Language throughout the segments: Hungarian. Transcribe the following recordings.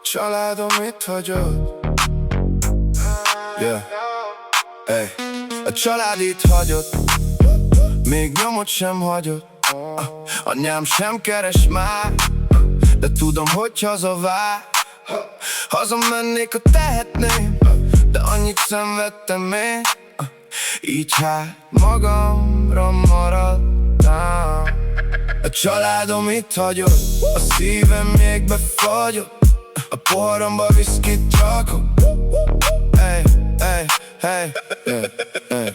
Családom itt hagyott. Yeah. Hey. A család itt hagyott, még nyomot sem hagyott. Anyám sem keres már, de tudom, hogy hazavár. Hazamennék, ha tehetném, de annyit szenvedtem én. Így hát magamra maradtam. A családom itt hagyott, a szívem jégbe fagyott. A poharomba viszkit rakok. Hey, hey, hey, yeah, hey.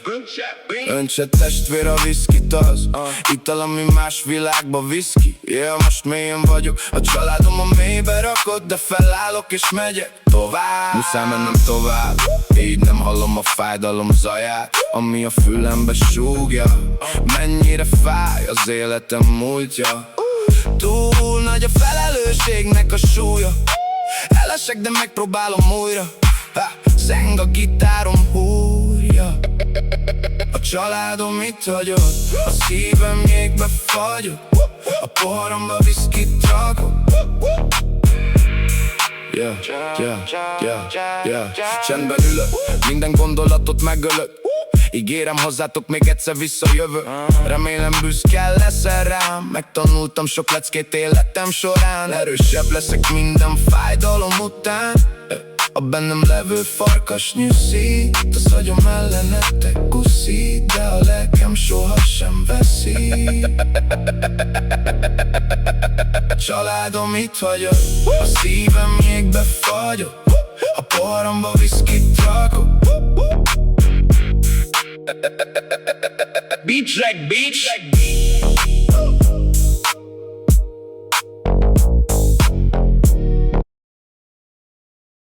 Öntse testvér a viszkit az ital, ami más világba viszki. Yeah, most mélyen vagyok, a családom a mélybe rakott, de felállok és megyek tovább. Muszáj mennem tovább, így nem hallom a fájdalom zaját, ami a fülembe súgja. Mennyire fáj az életem múltja. Túl nagy a felelősségnek a súlya. Elesek, de megpróbálom újra. Zeng a gitárom húrja. A családom itt hagyott, a szívem jégbe fagyott. A poharomba viszkit rakok. Yeah, yeah, yeah, yeah. Csendben ülök, minden gondolatot megölök. Ígérem hozzátok, még egyszer visszajövök. Remélem büszke leszel rám. Megtanultam sok leckét életem során. Erősebb leszek minden fájdalom után. A bennem levő farkas nyűszít, az agyom ellenetek kuszít, de a lelkem sohasem veszi. Családom itt hagyott, a szívem jégbe fagyott. A poharomba viszkit rakok. Beach like beach.